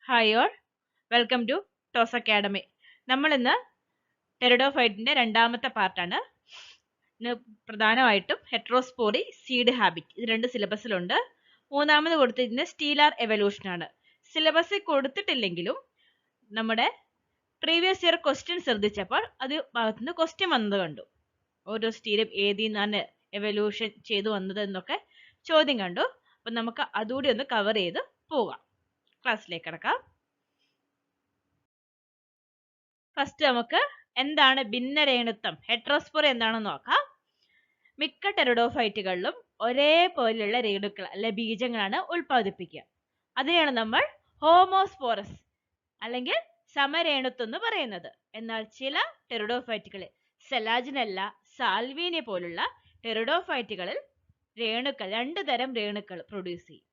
Hi all, welcome to ടോസ് academy. നമ്മൾ ഇന്ന് ടെറിഡോഫൈറ്റിന്റെ രണ്ടാമത്തെ പാർട്ടാണ്. ഇന്ന് പ്രധാനമായിട്ടും ഹെട്രോസ്പോറി, സീഡ് ഹാബിറ്റ്, ഇത് രണ്ട് സിലബസിലുണ്ട്. മൂന്നാമത് കൊടുത്തിരിക്കുന്നത് സ്റ്റീലാർ എവല്യൂഷൻ ആണ്. സിലബസിൽ കൊടുത്തിട്ടില്ലെങ്കിലും നമ്മുടെ പ്രീവിയസ് ഇയർ ക്വസ്റ്റ്യൻ ശ്രദ്ധിച്ചപ്പോൾ അത് ഭാഗത്തുനിന്ന് ക്വസ്റ്റ്യൻ വന്നത് കണ്ടു. ഓരോ സ്റ്റീലും ഏതിൽ നിന്നാണ് എവല്യൂഷൻ ചെയ്തു വന്നത് എന്നൊക്കെ ചോദ്യം കണ്ടു. അപ്പം നമുക്ക് അതുകൂടി ഒന്ന് കവർ ചെയ്ത് പോകാം. ക്ലാസ്സിലേക്ക് കിടക്കാം. ഫസ്റ്റ് നമുക്ക് എന്താണ് ഭിന്നരേണുത്വം, ഹെട്രോസ്പോറി എന്താണെന്ന് നോക്കാം. മിക്ക ടെറിഡോഫൈറ്റുകളിലും ഒരേപോലെയുള്ള രേണുക്കൾ അല്ലെ ബീജങ്ങളാണ് ഉൽപ്പാദിപ്പിക്കുക. അതിനെയാണ് നമ്മൾ ഹോമോസ്പോറസ് അല്ലെങ്കിൽ സമരേണുത്വം എന്ന് പറയുന്നത്. എന്നാൽ ചില ടെറിഡോഫൈറ്റുകളിൽ സെലാജിനല്ല, സാൽവീനിയ പോലുള്ള ടെറിഡോഫൈറ്റുകളിൽ രേണുക്കൾ, രണ്ടു തരം രേണുക്കൾ പ്രൊഡ്യൂസ് ചെയ്യും.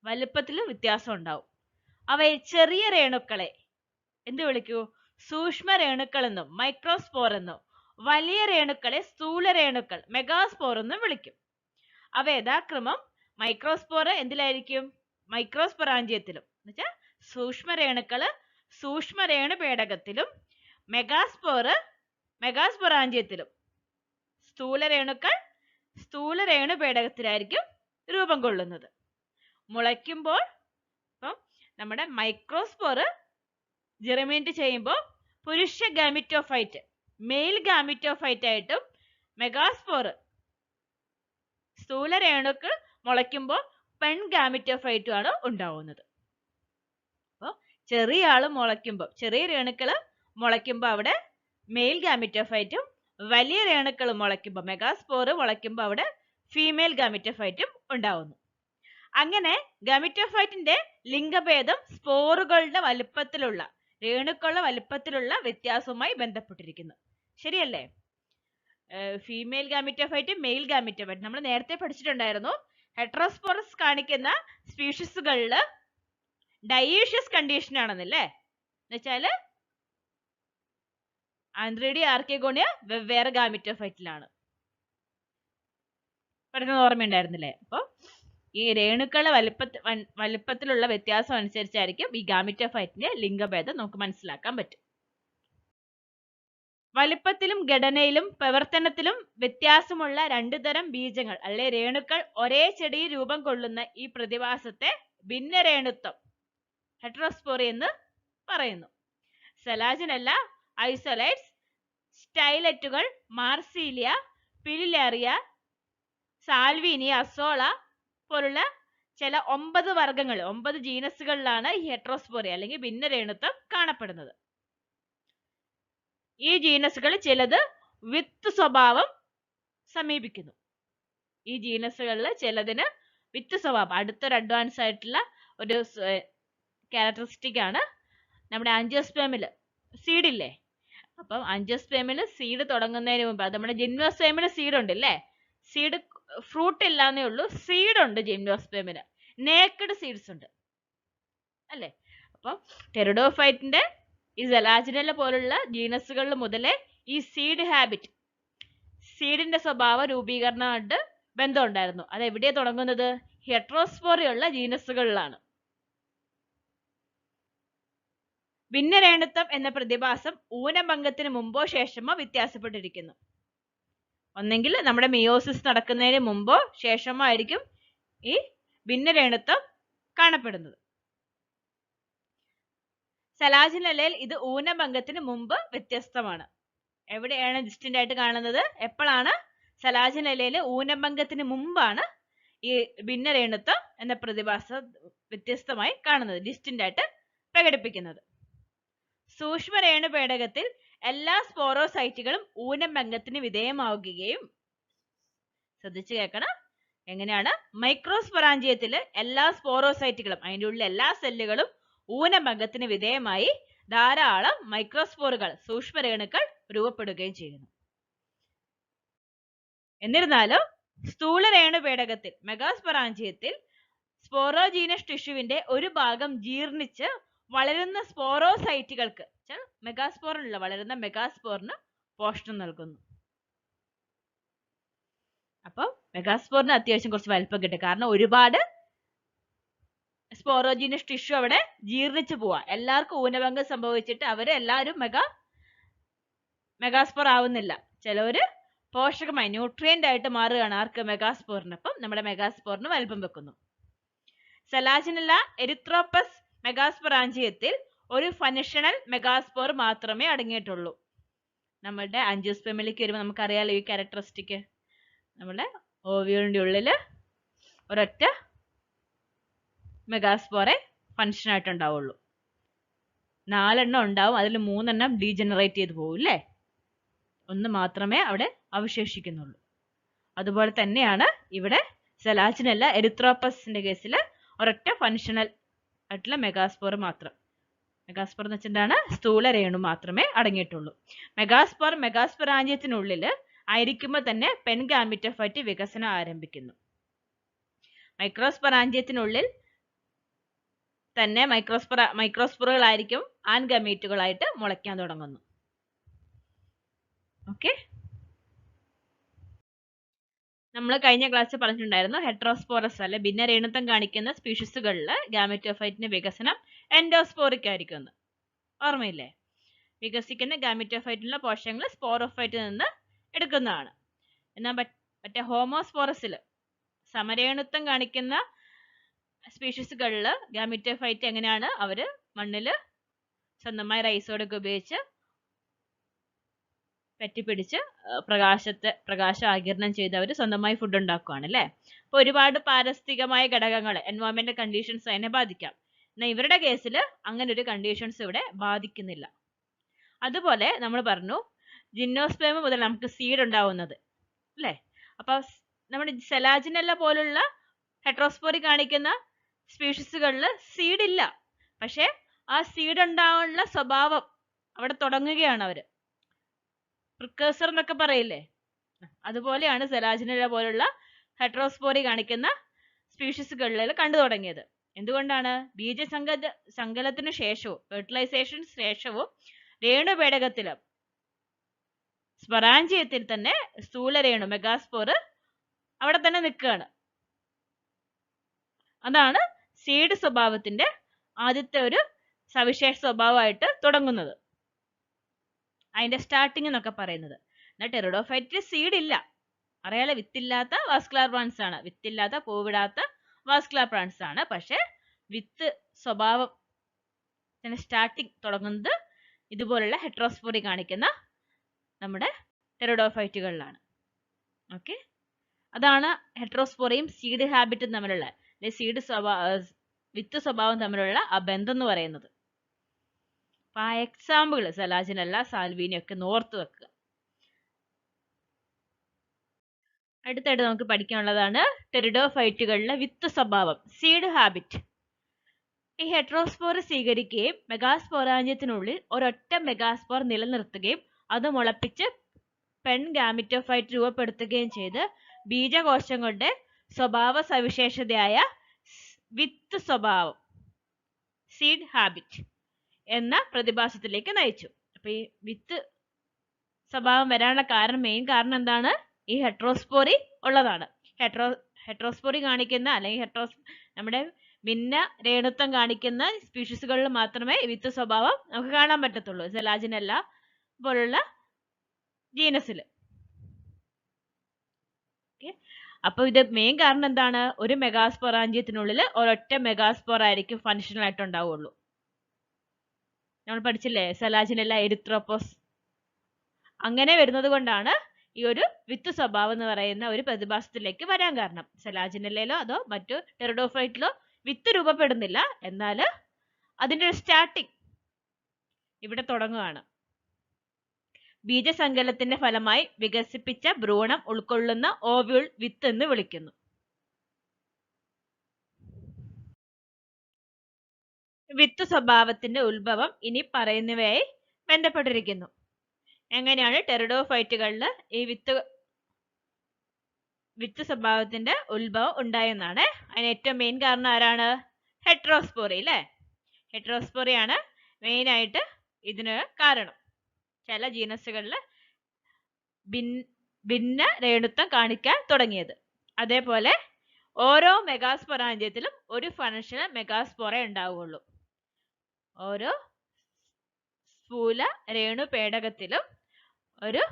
വലുപ്പത്തിലും വ്യത്യാസം ഉണ്ടാവും. അവയെ ചെറിയ രേണുക്കളെ എന്ത് വിളിക്കൂ? സൂക്ഷ്മ രേണുക്കൾ എന്നും മൈക്രോസ്പോർ എന്നും, വലിയ രേണുക്കളെ സ്ഥൂല രേണുക്കൾ മെഗാസ്പോർ എന്നും വിളിക്കും. അവ യഥാക്രമം മൈക്രോസ്പോർ എന്തിലായിരിക്കും? മൈക്രോസ്പൊറാഞ്ചിയത്തിലും എന്നുവെച്ചാൽ സൂക്ഷ്മ രേണുക്കള് സൂക്ഷ്മ രേണുപേടകത്തിലും, മെഗാസ്പോറ് മെഗാസ്പൊറാഞ്ചിയത്തിലും, സ്ഥൂല രേണുക്കൾ സ്ഥൂല രേണുപേടകത്തിലായിരിക്കും രൂപം കൊള്ളുന്നത്. മുളയ്ക്കുമ്പോൾ ഇപ്പം നമ്മുടെ മൈക്രോസ്പോറ് ജെറമിനേറ്റ് ചെയ്യുമ്പോൾ പുരുഷ ഗാമിറ്റോഫൈറ്റ്, മെയിൽ ഗാമിറ്റോഫൈറ്റ് ആയിട്ടും, മെഗാസ്പോറ് സ്ഥൂല രേണുക്കൾ മുളയ്ക്കുമ്പോൾ പെൺ ഗാമിറ്റോഫൈറ്റും ആണ് ഉണ്ടാവുന്നത്. അപ്പോൾ ചെറിയ ആള് മുളയ്ക്കുമ്പോൾ, ചെറിയ രേണുക്കള് മുളയ്ക്കുമ്പോൾ അവിടെ മെയിൽ ഗാമിറ്റോഫൈറ്റും, വലിയ രേണുക്കൾ മുളയ്ക്കുമ്പോൾ മെഗാസ്പോറ് മുളയ്ക്കുമ്പോൾ അവിടെ ഫീമെയിൽ ഗാമിറ്റോഫൈറ്റും ഉണ്ടാവുന്നു. അങ്ങനെ ഗാമിറ്റോഫൈറ്റിന്റെ ലിംഗഭേദം സ്പോറുകളുടെ വലുപ്പത്തിലുള്ള, രേണുക്കളുടെ വലുപ്പത്തിലുള്ള വ്യത്യാസവുമായി ബന്ധപ്പെട്ടിരിക്കുന്നു. ശരിയല്ലേ? ഫീമെയിൽ ഗാമിറ്റോഫൈറ്റ്, മെയിൽ ഗാമിറ്റോഫൈറ്റ് നമ്മൾ നേരത്തെ പഠിച്ചിട്ടുണ്ടായിരുന്നു. ഹെട്രോസ്പോറസ് കാണിക്കുന്ന സ്പീഷീസുകളിൽ ഡയേഷ്യസ് കണ്ടീഷൻ ആണെന്നല്ലേ? എന്നുവെച്ചാല് ആന്ത്രിഡി, ആർക്കിഗോണിയ വെവ്വേറെ ഗാമിറ്റോഫൈറ്റിലാണ്. പഠിക്കുന്നത് ഓർമ്മയുണ്ടായിരുന്നില്ലേ? അപ്പോൾ ഈ രേണുക്കളുടെ വലുപ്പത്തിലുള്ള വ്യത്യാസം അനുസരിച്ചായിരിക്കും ഈ ഗാമിറ്റോഫൈറ്റിന്റെ ലിംഗഭേദം നമുക്ക് മനസ്സിലാക്കാൻ പറ്റും. വലുപ്പത്തിലും ഘടനയിലും പ്രവർത്തനത്തിലും വ്യത്യാസമുള്ള രണ്ടു തരം ബീജങ്ങൾ അല്ലെ രേണുക്കൾ ഒരേ ചെടിയിൽ രൂപം കൊള്ളുന്ന ഈ പ്രതിഭാസത്തെ ഭിന്നരേണുത്വം, ഹെട്രോസ്പോറി എന്ന് പറയുന്നു. സെലാജിനല്ല, ഐസൊലേറ്റ്സ്, സ്റ്റൈലറ്റുകൾ, മാർസീലിയ, പിലിലേറിയ, സാൽവീനിയ, അസോള പോലുള്ള ചില 9 വർഗങ്ങൾ, 9 ജീനസുകളിലാണ് ഈ ഹെട്രോസ്പോറി അല്ലെങ്കിൽ ഭിന്നരേണുത്വം കാണപ്പെടുന്നത്. ഈ ജീനസുകൾ ചിലത് വിത്ത് സ്വഭാവം സമീപിക്കുന്നു. ഈ ജീനസുകളിൽ ചിലതിന് വിത്ത് സ്വഭാവം, അടുത്തൊരു അഡ്വാൻസ് ആയിട്ടുള്ള ഒരു ക്യാരക്ടറിസ്റ്റിക് ആണ്. നമ്മുടെ ആൻജിയോസ്പേമില് സീഡില്ലേ? അപ്പം ആൻജിയോസ്പേമില് സീഡ് തുടങ്ങുന്നതിന് മുമ്പ്, നമ്മുടെ ജിംനോസ്പേമില് സീഡ് ഉണ്ട് അല്ലേ? സീഡ് ഫ്രൂട്ട് ഇല്ലാന്നേ ഉള്ളൂ, സീഡ് ഉണ്ട് ജിംനോസ്പേമിന്, നേക്കഡ് സീഡ്സ് ഉണ്ട് അല്ലേ? അപ്പം ടെറിഡോഫൈറ്റിന്റെ ഈ സെലാജിനല പോലുള്ള ജീനസുകളിൽ മുതലേ ഈ സീഡ് ഹാബിറ്റ്, സീഡിന്റെ സ്വഭാവ രൂപീകരണമായിട്ട് ബന്ധം ഉണ്ടായിരുന്നു. അത് എവിടെയാണ് തുടങ്ങുന്നത്? ഹെട്രോസ്പോറിയുള്ള ജീനസുകളിലാണ്. ഭിന്നരേണുത്വം എന്ന പ്രതിഭാസം ഊനഭംഗത്തിന് മുമ്പോ ശേഷമോ വ്യത്യാസപ്പെട്ടിരിക്കുന്നു. ഒന്നെങ്കിൽ നമ്മുടെ മിയോസിസ് നടക്കുന്നതിന് മുമ്പോ ശേഷമോ ആയിരിക്കും ഈ ഭിന്നരേണുത്വം കാണപ്പെടുന്നത്. സെലാജിനലയിൽ ഇത് ഊനഭംഗത്തിന് മുമ്പ് വ്യത്യസ്തമാണ്. എവിടെയാണ് ഡിസ്റ്റന്റ് ആയിട്ട് കാണുന്നത്? എപ്പോഴാണ് സെലാജിനലയിൽ ഊനഭംഗത്തിന് മുമ്പാണ് ഈ ഭിന്നരേണുത്വം എന്ന പ്രതിഭാസം വ്യത്യസ്തമായി കാണുന്നത്, ഡിസ്റ്റന്റ് ആയിട്ട് പ്രകടിപ്പിക്കുന്നത്. സൂക്ഷ്മ രേണുപേടകത്തിൽ എല്ലാ സ്പോറോസൈറ്റുകളും ഊനഭംഗത്തിന് വിധേയമാവുകയും, ശ്രദ്ധിച്ചു കേൾക്കണം, എങ്ങനെയാണ്? മൈക്രോസ്പൊറാഞ്ചിയത്തില് എല്ലാ സ്പോറോസൈറ്റുകളും, അതിൻ്റെ ഉള്ളിൽ എല്ലാ സെല്ലുകളും ഊനഭംഗത്തിന് വിധേയമായി ധാരാളം മൈക്രോസ്പോറുകൾ, സൂക്ഷ്മ രേണുക്കൾ രൂപപ്പെടുകയും ചെയ്യുന്നു. എന്നിരുന്നാലും സ്ഥൂല രേണുപേടകത്തിൽ, മെഗാസ്പൊറാഞ്ചിയത്തിൽ സ്പോറോജീനസ് ടിഷ്യുവിന്റെ ഒരു ഭാഗം ജീർണിച്ച് വളരുന്ന സ്പോറോസൈറ്റുകൾക്ക്, മെഗാസ്പോറിനുള്ള വളരുന്ന മെഗാസ്പോറിന് പോഷണം നൽകുന്നു. അപ്പം മെഗാസ്പോറിന് അത്യാവശ്യം കുറച്ച് വലിപ്പം കിട്ടും, കാരണം ഒരുപാട് സ്പോറോജീനസ് ടിഷ്യൂ അവിടെ ജീർണിച്ചു പോവാ. എല്ലാവർക്കും ഊനഭംഗം സംഭവിച്ചിട്ട് അവരെല്ലാവരും മെഗാസ്പോർ ആവുന്നില്ല. ചിലവര് പോഷകമായി ന്യൂട്രിയന്റ് ആയിട്ട് മാറുകയാണ്. ആർക്ക്? മെഗാസ്പോറിന്. അപ്പം നമ്മുടെ മെഗാസ്പോറിന് വലിപ്പം വെക്കുന്നു. സെലാജിനല്ല എരിത്രോപ്പസ് മെഗാസ്പൊറാഞ്ചിയത്തിൽ ഒരു ഫങ്ഷണൽ മെഗാസ്പോർ മാത്രമേ അടങ്ങിയിട്ടുള്ളൂ. നമ്മുടെ ആൻജിയോസ്പെർമിലേക്ക് വരുമ്പോൾ നമുക്കറിയാലോ ഈ ക്യാരക്ടറിസ്റ്റിക്. നമ്മുടെ ഓവ്യൂളിന്റെ ഉള്ളില് ഒരൊറ്റ മെഗാസ്പോറെ ഫങ്ഷൻ ആയിട്ട് ഉണ്ടാവുള്ളൂ. 4 എണ്ണം ഉണ്ടാവും, അതിൽ 3 എണ്ണം ഡീജനറേറ്റ് ചെയ്ത് പോകും അല്ലേ? 1 മാത്രമേ അവിടെ അവശേഷിക്കുന്നുള്ളൂ. അതുപോലെ തന്നെയാണ് ഇവിടെ സെലാജിനല്ല എരിത്രോപ്പസിന്റെ കേസിൽ ഒരൊറ്റ ഫങ്ഷണൽ ആയിട്ടുള്ള മെഗാസ്പോർ മാത്രം. മെഗാസ്പോർ എന്ന് വെച്ചാൽ എന്താണ്? സ്ഥൂല രേണു മാത്രമേ അടങ്ങിയിട്ടുള്ളൂ. മെഗാസ്പൊറാഞ്ചിയത്തിനുള്ളിൽ ആയിരിക്കുമ്പോൾ തന്നെ പെൻഗാമിറ്റോഫൈറ്റ് വികസനം ആരംഭിക്കുന്നു. മൈക്രോസ്പൊറാഞ്ചിയത്തിനുള്ളിൽ തന്നെ മൈക്രോസ്പോറുകളായിരിക്കും ആൻഗമീറ്റുകളായിട്ട് മുളയ്ക്കാൻ തുടങ്ങുന്നു. ഓക്കെ, നമ്മൾ കഴിഞ്ഞ ക്ലാസ്സിൽ പറഞ്ഞിട്ടുണ്ടായിരുന്നു ഹെട്രോസ്പോറസ് അല്ലെ ഭിന്നരേണുത്വം കാണിക്കുന്ന സ്പീഷീസുകളിൽ ഗാമിറ്റോഫൈറ്റിന്റെ വികസനം എൻഡോസ്പോറിക് ആയിരിക്കും. ഓർമ്മയില്ലേ? വികസിക്കുന്ന ഗാമിറ്റോഫൈറ്റിലുള്ള പോഷകങ്ങൾ സ്പോറോഫൈറ്റിൽ നിന്ന് എടുക്കുന്നതാണ്. എന്നാൽ മറ്റേ ഹോമോസ്പോറസിൽ സമരേണുത്വം കാണിക്കുന്ന സ്പീഷീസുകളിൽ ഗാമിറ്റോഫൈറ്റ് എങ്ങനെയാണ്? അവര് മണ്ണില് സ്വന്തമായി റൈസോഡൊക്കെ ഉപയോഗിച്ച് പറ്റിപ്പിടിച്ച് പ്രകാശം ആഗിരണം ചെയ്ത് അവർ സ്വന്തമായി ഫുഡ് ഉണ്ടാക്കുകയാണ് അല്ലേ? അപ്പൊ ഒരുപാട് പാരിസ്ഥിതികമായ ഘടകങ്ങൾ, എൻവയോൺമെന്റൽ കണ്ടീഷൻസ് അതിനെ ബാധിക്കാം. എന്നാൽ ഇവരുടെ കേസിൽ അങ്ങനെ ഒരു കണ്ടീഷൻസ് ഇവിടെ ബാധിക്കുന്നില്ല. അതുപോലെ നമ്മൾ പറഞ്ഞു ജിംനോസ്പേം മുതൽ നമുക്ക് സീഡ് ഉണ്ടാവുന്നത് അല്ലേ? അപ്പൊ നമ്മുടെ സെലാജിനല്ല പോലുള്ള ഹെട്രോസ്പോറി കാണിക്കുന്ന സ്പീഷീസുകളിൽ സീഡ് ഇല്ല. പക്ഷെ ആ സീഡ് ഉണ്ടാവാനുള്ള സ്വഭാവം അവിടെ തുടങ്ങുകയാണ് അവര്. പ്രിക്കേഴ്സർ എന്നൊക്കെ പറയില്ലേ, അതുപോലെയാണ് സെലാജിനല്ല പോലുള്ള ഹെട്രോസ്പോറി കാണിക്കുന്ന സ്പീഷീസുകളിൽ കണ്ടു തുടങ്ങിയത്. എന്തുകൊണ്ടാണ്? ബീജസങ്കലനത്തിന് ശേഷവും ഫെർട്ടിലൈസേഷന് ശേഷവും രേണുപേടകത്തിലും സ്പൊറാഞ്ചിയത്തിൽ തന്നെ സ്ഥൂല രേണു മെഗാസ്പോർ അവിടെ തന്നെ നിൽക്കുകയാണ്. അതാണ് സീഡ് സ്വഭാവത്തിന്റെ ആദ്യത്തെ ഒരു സവിശേഷ സ്വഭാവമായിട്ട് തുടങ്ങുന്നത്, അതിന്റെ സ്റ്റാർട്ടിങ് എന്നൊക്കെ പറയുന്നത്. എന്നാൽ ടെറിഡോഫൈറ്റിൽ സീഡ് ഇല്ല, അറിയാലോ, വിത്തില്ലാത്ത വാസ്കുലാർ പ്ലാന്റ്സ് ആണ്, വിത്തില്ലാത്ത പൂവിടാത്ത വാസ്കുലാർ പ്ലാന്റ്സ് ആണ്. പക്ഷെ വിത്ത് സ്വഭാവം സ്റ്റാർട്ടിങ് തുടങ്ങുന്നത് ഇതുപോലുള്ള ഹെട്രോസ്പോറി കാണിക്കുന്ന നമ്മുടെ ടെറിഡോഫൈറ്റുകളിലാണ്. ഓക്കെ, അതാണ് ഹെട്രോസ്പോറിയും സീഡ് ഹാബിറ്റും തമ്മിലുള്ള വിത്ത് സ്വഭാവം തമ്മിലുള്ള ആ ബന്ധം എന്ന് പറയുന്നത്. അപ്പൊ ആ എക്സാമ്പിൾ സെലാജിനല്ല സാൽവീനിയൊക്കെ ഓർത്ത് വെക്കുക. അടുത്തായിട്ട് നമുക്ക് പഠിക്കാനുള്ളതാണ് ടെറിഡോഫൈറ്റുകളിലെ വിത്ത് സ്വഭാവം, സീഡ് ഹാബിറ്റ്. ഈ ഹെട്രോസ്പോർ സ്വീകരിക്കുകയും മെഗാസ്പോറാഞ്ചിയത്തിനുള്ളിൽ ഒരൊറ്റ മെഗാസ്പോർ നിലനിർത്തുകയും അത് മുളപ്പിച്ച് പെൻഗാമിറ്റോഫൈറ്റ് രൂപപ്പെടുത്തുകയും ചെയ്ത് ബീജകോശങ്ങളുടെ സ്വഭാവ സവിശേഷതയായ വിത്ത് സ്വഭാവം, സീഡ് ഹാബിറ്റ് എന്ന പ്രതിഭാസത്തിലേക്ക് നയിച്ചു. അപ്പൊ ഈ വിത്ത് സ്വഭാവം വരാനുള്ള മെയിൻ കാരണം എന്താണ്? ഈ ഹെട്രോസ്പോറി ഉള്ളതാണ്. ഹെട്രോസ്പോറി കാണിക്കുന്ന അല്ലെങ്കിൽ നമ്മുടെ ഭിന്ന രേണുത്വം കാണിക്കുന്ന സ്പീഷീസുകളിൽ മാത്രമേ വിത്ത് സ്വഭാവം നമുക്ക് കാണാൻ പറ്റത്തുള്ളൂ, സെലാജിനല്ല പോലുള്ള ജീനസിൽ. അപ്പൊ ഇത് മെയിൻ കാരണം എന്താണ്? ഒരു മെഗാസ്പൊറാഞ്ചിയത്തിനുള്ളിൽ ഒരൊറ്റ മെഗാസ്പോർ ആയിരിക്കും ഫങ്ഷണൽ ആയിട്ട് ഉണ്ടാവുള്ളൂ. നമ്മൾ പഠിച്ചില്ലേ സെലാജിനല്ല എരിത്രോപ്പോസ്. അങ്ങനെ വരുന്നത് കൊണ്ടാണ് ഈ ഒരു വിത്ത് സ്വഭാവം എന്ന് പറയുന്ന ഒരു പ്രതിഭാസത്തിലേക്ക് വരാൻ കാരണം. സെലാജിനല്ലയിലോ അതോ മറ്റു ടെറിഡോഫൈറ്റിലോ വിത്ത് രൂപപ്പെടുന്നില്ല, എന്നാൽ അതിന്റെ ഒരു സ്റ്റാർട്ടിങ് ഇവിടെ തുടങ്ങുകയാണ്. ബീജസങ്കലനത്തിന്റെ ഫലമായി വികസിപ്പിച്ച ഭ്രൂണം ഉൾക്കൊള്ളുന്ന ഓവ്യൂൾ വിത്ത് എന്ന് വിളിക്കുന്നു. വിത്ത് സ്വഭാവത്തിന്റെ ഉത്ഭവം ഇനി പറയുന്നവയായി ബന്ധപ്പെട്ടിരിക്കുന്നു. എങ്ങനെയാണ് ടെറിഡോഫൈറ്റുകളിൽ ഈ വിത്ത് സ്വഭാവത്തിന്റെ ഉത്ഭവം ഉണ്ടായെന്നാണ്. അതിന് ഏറ്റവും മെയിൻ കാരണം ആരാണ്? ഹെട്രോസ്പോറി അല്ലേ? ഹെട്രോസ്പോറിയാണ് മെയിൻ ആയിട്ട് ഇതിന് കാരണം. ചില ജീനസുകളിൽ ഭിന്ന രേണുത്വം കാണിക്കാൻ തുടങ്ങിയത്. അതേപോലെ ഓരോ മെഗാസ്പൊറാഞ്ചിയത്തിലും ഒരു ഫങ്ഷണൽ മെഗാസ്പോറ ഉണ്ടാവുകയുള്ളൂ. ഓരോ സ്ഥൂല രേണു പേടകത്തിലും ഒരു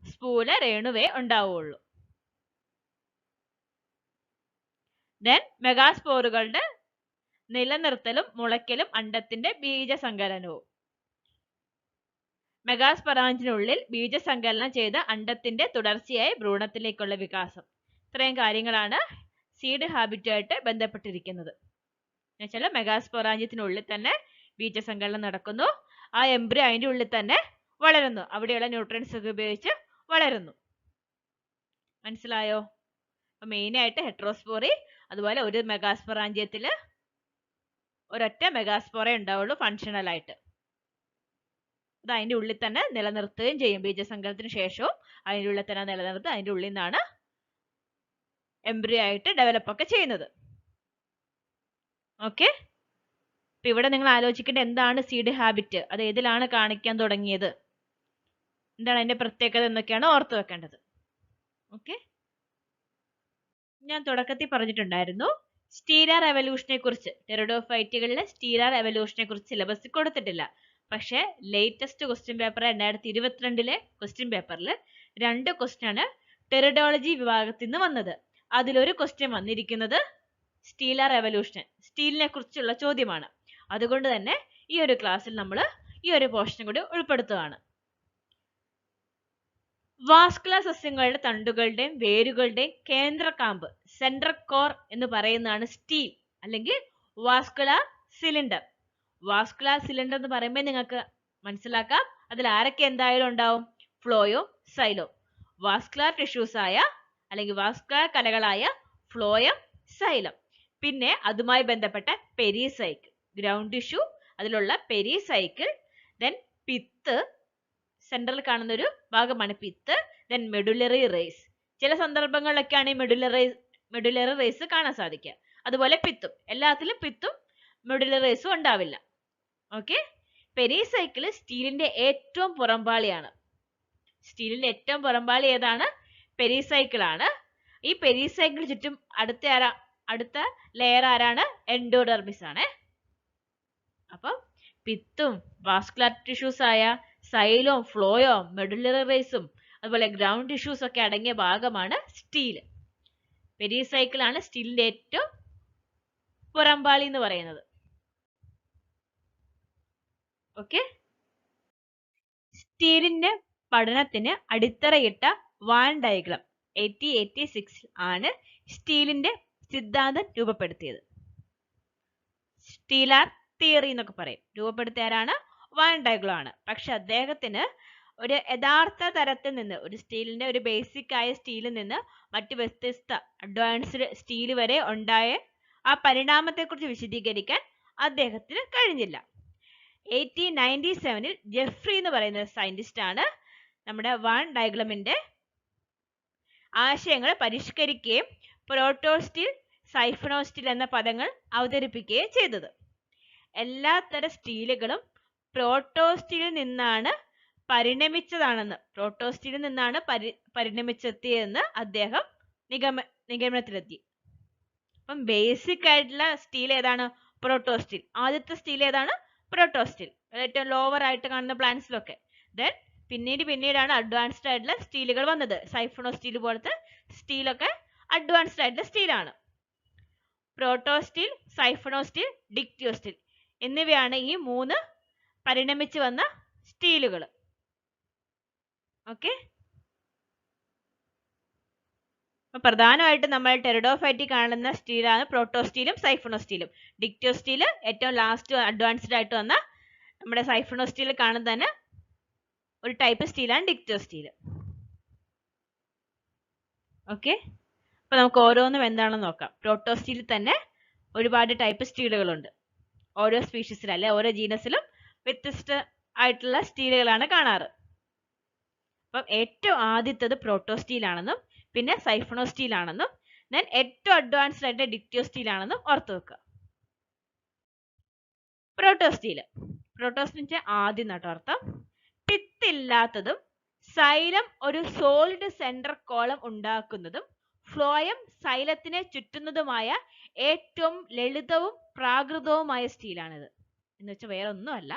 സ്ഥൂല രേണുവേ ഉണ്ടാവുകയുള്ളൂ. ദെൻ മെഗാസ്പോറുകളുടെ നിലനിർത്തലും മുളയ്ക്കലും അണ്ഡത്തിന്റെ ബീജസങ്കലനവും. മെഗാസ്പൊറാഞ്ചിനുള്ളിൽ ബീജസങ്കലനം ചെയ്ത അണ്ഡത്തിന്റെ തുടർച്ചയായ ഭ്രൂണത്തിലേക്കുള്ള വികാസം. ഇത്രയും കാര്യങ്ങളാണ് സീഡ് ഹാബിറ്റുമായിട്ട് ബന്ധപ്പെട്ടിരിക്കുന്നത്. എന്നുവെച്ചാൽ മെഗാസ്പൊറാഞ്ചിയത്തിനുള്ളിൽ തന്നെ ബീജസങ്കലനം നടക്കുന്നു, ആ എംബ്രിയോ അതിന്റെ ഉള്ളിൽ തന്നെ വളരുന്നു, അവിടെയുള്ള ന്യൂട്രിയൻസ് ഒക്കെ ഉപയോഗിച്ച് വളരുന്നു. മനസ്സിലായോ? അപ്പൊ മെയിൻ ആയിട്ട് ഹെട്രോസ്പോറി, അതുപോലെ ഒരു മെഗാസ്പൊറാഞ്ചിയത്തില് ഒരൊറ്റ മെഗാസ്പോറ ഉണ്ടാവുള്ളൂ ഫങ്ഷണൽ ആയിട്ട്. അത് അതിന്റെ ഉള്ളിൽ തന്നെ നിലനിർത്തുകയും ചെയ്യും. ബീജസങ്കലനത്തിന് ശേഷവും അതിന്റെ ഉള്ളിൽ തന്നെ നിലനിർത്തി അതിന്റെ ഉള്ളിൽ നിന്നാണ് എംബ്രിയോ ആയിട്ട് ഡെവലപ്പ് ഒക്കെ ചെയ്യുന്നത്. ഓക്കെ, അപ്പൊ ഇവിടെ നിങ്ങൾ ആലോചിക്കേണ്ട എന്താണ് സീഡ് ഹാബിറ്റ്, അത് ഏതിലാണ് കാണിക്കാൻ തുടങ്ങിയത്, എന്താണ് അതിന്റെ പ്രത്യേകത എന്നൊക്കെയാണ് ഓർത്തു വെക്കേണ്ടത്. ഓക്കെ, ഞാൻ തുടക്കത്തിൽ പറഞ്ഞിട്ടുണ്ടായിരുന്നു സ്റ്റീലാർ എവല്യൂഷനെ കുറിച്ച്. ടെറിഡോഫൈറ്റുകളിലെ സ്റ്റീലാർ എവല്യൂഷനെ കുറിച്ച് സിലബസിൽ കൊടുത്തിട്ടില്ല. പക്ഷേ ലേറ്റസ്റ്റ് ക്വസ്റ്റ്യൻ പേപ്പർ 2022 ക്വസ്റ്റ്യൻ പേപ്പറിൽ 2 ക്വസ്റ്റ്യൻ ആണ് ടെറിഡോളജി വിഭാഗത്തിൽ നിന്ന് വന്നത്. അതിലൊരു ക്വസ്റ്റ്യൻ വന്നിരിക്കുന്നത് സ്റ്റീലാർ എവല്യൂഷൻ, സ്റ്റീലിനെ കുറിച്ചുള്ള ചോദ്യമാണ്. അതുകൊണ്ട് തന്നെ ഈ ഒരു ക്ലാസ്സിൽ നമ്മൾ ഈ ഒരു പോർഷൻ കൂടി ഉൾപ്പെടുത്തുകയാണ്. വാസ്കുലർ സസ്യങ്ങളുടെ തണ്ടുകളുടെയും വേരുകളുടെയും കേന്ദ്രകാമ്പ്, സെൻട്രൽ കോർ എന്ന് പറയുന്നതാണ് സ്റ്റീൽ അല്ലെങ്കിൽ വാസ്കുലർ സിലിണ്ടർ. വാസ്കുലർ സിലിണ്ടർ എന്ന് പറയുമ്പോൾ നിങ്ങൾക്ക് മനസ്സിലാക്കാം അതിൽ ആരൊക്കെ എന്തായാലും ഉണ്ടാവും, ഫ്ലോയോ സൈലോ. വാസ്കുലർ ടിഷ്യൂസ് ആയ അല്ലെങ്കിൽ വാസ്കുലർ കലകളായ ഫ്ലോയം സൈലം, പിന്നെ അതുമായി ബന്ധപ്പെട്ട പെരിസൈക്കിൾ, ഗ്രൗണ്ട് ടിഷ്യൂ, അതിലുള്ള പെരിസൈക്കിൾ, ദെൻ പിത്ത്, സെൻട്രൽ കാണുന്ന ഒരു ഭാഗമാണ് പിത്ത്, ദെൻ മെഡുലറി റേസ്. ചില സന്ദർഭങ്ങളിലൊക്കെയാണ് ഈ മെഡുലറി റേസ് കാണാൻ സാധിക്കുക. അതുപോലെ പിത്തും, എല്ലാത്തിലും പിത്തും മെഡുലറി റേസും ഉണ്ടാവില്ല. ഓക്കെ, പെരിസൈക്കിൾ സ്റ്റീലിന്റെ ഏറ്റവും പുറംപാളിയാണ്. സ്റ്റീലിന്റെ ഏറ്റവും പുറംപാളി ഏതാണ്? പെരിസൈക്കിൾ ആണ്. ഈ പെരിസൈക്കിൾ ചുറ്റും അടുത്ത ലെയർ ആരാണ്? എൻഡോഡെർമിസ് ആണ്. അപ്പം പിത്തും വാസ്കുലർ ടിഷ്യൂസ് ആയ സൈലോം ഫ്ലോയോം മെഡുലറി റേസും അതുപോലെ ഗ്രൗണ്ട് ടിഷ്യൂസ് ഒക്കെ അടങ്ങിയ ഭാഗമാണ് സ്റ്റീൽ. പെരിസൈക്കിൾ ആണ് സ്റ്റീലിന്റെ ഏറ്റവും പുറംപാളി എന്ന് പറയുന്നത്. ഓക്കെ, സ്റ്റീലിന്റെ പഠനത്തിന് അടിത്തറയിട്ട വാൻ ഡയഗ്രം 1886 ആണ് സ്റ്റീലിന്റെ സിദ്ധാന്തം രൂപപ്പെടുത്തിയത്. സ്റ്റീലാർ തിയറി എന്നൊക്കെ പറയും. രൂപപ്പെടുത്തിയാരാണ്? വാൻ ഡയഗ്രം ആണ്. പക്ഷെ അദ്ദേഹത്തിന് ഒരു യഥാർത്ഥ തരത്തിൽ നിന്ന്, ഒരു സ്റ്റീലിന്റെ ഒരു ബേസിക് ആയ സ്റ്റീലിൽ നിന്ന് മറ്റ് വ്യത്യസ്ത അഡ്വാൻസ്ഡ് സ്റ്റീൽ വരെ ഉണ്ടായ ആ പരിണാമത്തെ കുറിച്ച് വിശദീകരിക്കാൻ അദ്ദേഹത്തിന് കഴിഞ്ഞില്ല. 1897 ജെഫ്രി എന്ന് പറയുന്ന സയന്റിസ്റ്റ് ആണ് നമ്മുടെ വാൻ ഡയഗ്രാമിന്റെ ആശയങ്ങൾ പരിഷ്കരിക്കുകയും പ്രോട്ടോ സ്റ്റീൽ, സൈഫണോ സ്റ്റീൽ എന്ന പദങ്ങൾ അവതരിപ്പിക്കുകയും ചെയ്തത്. എല്ലാത്തരം സ്റ്റീലുകളും പ്രോട്ടോ സ്റ്റീലിൽ നിന്നാണ് പരിണമിച്ചതാണെന്ന്, പ്രോട്ടോ സ്റ്റീലിൽ നിന്നാണ് പരിണമിച്ചെത്തിയെന്ന് അദ്ദേഹം നിഗമനത്തിലെത്തി. അപ്പം ബേസിക് ആയിട്ടുള്ള സ്റ്റീൽ ഏതാണ്? Proto steel. ആദ്യത്തെ സ്റ്റീൽ ഏതാണ്? പ്രോട്ടോ സ്റ്റീൽ, ഏറ്റവും ലോവർ ആയിട്ട് കാണുന്ന പ്ലാന്റ്സിലൊക്കെ. ദെൻ പിന്നീടാണ് അഡ്വാൻസ്ഡ് ആയിട്ടുള്ള സ്റ്റീലുകൾ വന്നത്. സൈഫണോ സ്റ്റീൽ പോലത്തെ സ്റ്റീലൊക്കെ അഡ്വാൻസ്ഡ് ആയിട്ടുള്ള സ്റ്റീലാണ്. പ്രോട്ടോ സ്റ്റീൽ, സൈഫണോ സ്റ്റീൽ, ഡിക്റ്റിയോ സ്റ്റീൽ എന്നിവയാണ് ഈ 3 പരിണമിച്ചു വന്ന സ്റ്റീലുകൾ. ഓക്കെ, പ്രധാനമായിട്ട് നമ്മൾ ടെറിഡോഫൈറ്റിൽ കാണുന്ന സ്റ്റീലാണ് പ്രോട്ടോ സ്റ്റീലും സൈഫണോ സ്റ്റീലും. ഡിക്റ്റിയോ സ്റ്റീൽ ഏറ്റവും ലാസ്റ്റ് അഡ്വാൻസ്ഡ് ആയിട്ട് വന്ന നമ്മുടെ സൈഫണോ സ്റ്റീൽ കാണുന്ന തന്നെ ഒരു ടൈപ്പ് സ്റ്റീലാണ് ഡിക്റ്റിയോ സ്റ്റീൽ. ഓക്കെ, അപ്പൊ നമുക്ക് ഓരോന്നും എന്താണെന്ന് നോക്കാം. പ്രോട്ടോ സ്റ്റീലിൽ തന്നെ ഒരുപാട് ടൈപ്പ് സ്റ്റീലുകളുണ്ട്. ഓരോ സ്പീഷീസിലും അല്ലെ ഓരോ ജീനസിലും വ്യത്യസ്ത ആയിട്ടുള്ള സ്റ്റീലുകളാണ് കാണാറ്. അപ്പം ഏറ്റവും ആദ്യത്തേത് പ്രോട്ടോ സ്റ്റീൽ ആണെന്നും പിന്നെ സൈഫണോ സ്റ്റീൽ ആണെന്നും ദെൻ ഏറ്റവും അഡ്വാൻസ്ഡ് ആയിട്ട് ഡിക്റ്റിയോ സ്റ്റീൽ ആണെന്നും ഓർത്തു വെക്കുക. പ്രോട്ടോ സ്റ്റീലിന്റെ ആദ്യം നട്ടർത്ഥം പിത്തില്ലാത്തതും സൈലം ഒരു സോളിഡ് സെൻട്രൽ കോളം ഉണ്ടാക്കുന്നതും ഫ്ലോയം സൈലത്തിനെ ചുറ്റുന്നതുമായ ഏറ്റവും ലളിതവും പ്രാകൃതവുമായ സ്റ്റീലാണിത്. എന്ന് വെച്ചാൽ വേറെ ഒന്നുമല്ല,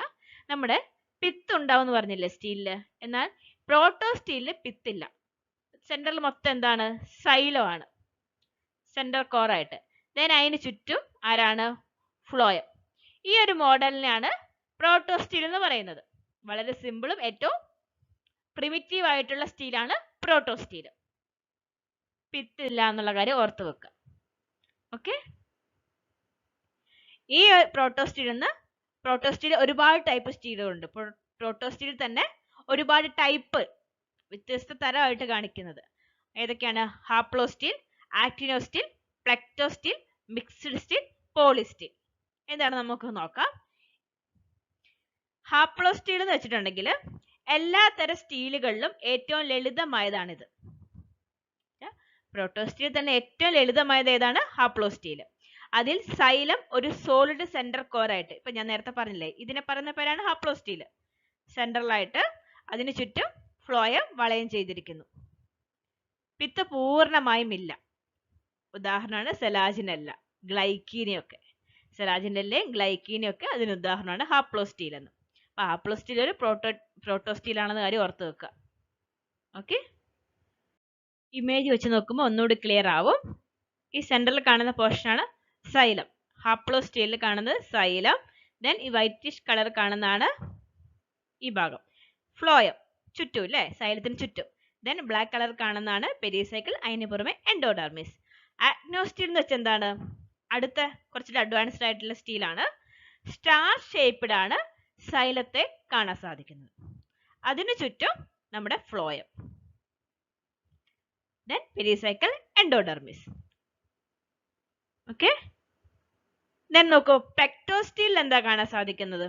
നമ്മുടെ പിത്ത് ഉണ്ടാവും എന്ന് പറഞ്ഞില്ലേ സ്റ്റീലില്, എന്നാൽ പ്രോട്ടോ സ്റ്റീലില് പിത്തില്ല. സെന്ററിൽ മൊത്തം എന്താണ്? സൈലം ആണ് സെന്റർ കോർ ആയിട്ട്. ദെൻ അതിന് ചുറ്റും ആരാണ്? ഫ്ലോയം. ഈ ഒരു മോഡലിനെയാണ് പ്രോട്ടോ സ്റ്റീൽ എന്ന് പറയുന്നത്. വളരെ സിമ്പിളും ഏറ്റവും പ്രിമിറ്റീവ് ആയിട്ടുള്ള സ്റ്റീലാണ് പ്രോട്ടോ സ്റ്റീൽ. പിത്തില്ല എന്നുള്ള കാര്യം ഓർത്ത് വെക്കുക. ഓക്കെ. ഈ പ്രോട്ടോ സ്റ്റീൽ ഒരുപാട് ടൈപ്പ് സ്റ്റീലുകളുണ്ട്. പ്രോട്ടോ സ്റ്റീൽ തന്നെ ഒരുപാട് ടൈപ്പ് വ്യത്യസ്ത തരമായിട്ട് കാണിക്കുന്നത് ഏതൊക്കെയാണ്? Haplostele, actinostele, plectostele, mixed stele, polystele. എന്താണ് നമുക്ക് നോക്കാം. ഹാപ്ലോ സ്റ്റീൽ എന്ന് വെച്ചിട്ടുണ്ടെങ്കിൽ എല്ലാ തരം സ്റ്റീലുകളിലും ഏറ്റവും ലളിതമായതാണിത്. പ്രോട്ടോ സ്റ്റീൽ തന്നെ ഏറ്റവും ലളിതമായത് ഏതാണ്? Haplo steel. അതിൽ സൈലം ഒരു സോളിഡ് സെന്റർ കോർ ആയിട്ട്, ഇപ്പൊ ഞാൻ നേരത്തെ പറഞ്ഞില്ലേ, ഇതിനെ പറയുന്ന പേരാണ് ഹാപ്ലോ സ്റ്റീൽ. സെൻട്രലായിട്ട് അതിന് ചുറ്റും ഫ്ലോയം വളയം ചെയ്തിരിക്കുന്നു. പിത്ത് പൂർണ്ണമായും ഇല്ല. ഉദാഹരണമാണ് സെലാജിനെല്ല, ഗ്ലൈക്കീനിയൊക്കെ. സെലാജിനെല്ലയും ഗ്ലൈക്കീനിയൊക്കെ അതിന് ഉദാഹരണമാണ് ഹാപ്ലോ സ്റ്റീൽ എന്ന്. അപ്പൊ ഹാപ്ലോ സ്റ്റീൽ ഒരു പ്രോട്ടോ സ്റ്റീൽ ആണെന്ന് കാര്യം ഓർത്ത് വെക്കുക. ഓക്കെ. ഇമേജ് വെച്ച് നോക്കുമ്പോൾ ഒന്നുകൂടി ക്ലിയർ ആവും. ഈ സെന്ററിൽ കാണുന്ന പോർഷനാണ് സൈലം. ഹാപ്ലോ സ്റ്റീലിൽ കാണുന്നത് സൈലം. ദെൻ ഈ വൈറ്റിഷ് കളർ കാണുന്നതാണ് ഈ ഭാഗം ഫ്ലോയം, ചുറ്റും അല്ലേ, സൈലത്തിന് ചുറ്റും. ദെൻ ബ്ലാക്ക് കളർ കാണുന്നതാണ് പെരിസൈക്കിൾ, അതിന് പുറമെ എൻഡോഡെർമിസ്. ആക്നോ സ്റ്റീൽ എന്ന് വെച്ചാൽ എന്താണ്? അടുത്ത കുറച്ചുകൂടി അഡ്വാൻസ്ഡ് ആയിട്ടുള്ള സ്റ്റീലാണ്. സ്റ്റാർ ഷേപ്പ്ഡ് ആണ്, സൈലത്തെ കാണാൻ സാധിക്കുന്നത്. അതിനു ചുറ്റും നമ്മുടെ phloem. Then pericycle, endodermis. Okay. Then നോക്കൂ, പ്ലെക്ടോ സ്റ്റീൽ എന്താ കാണാൻ സാധിക്കുന്നത്?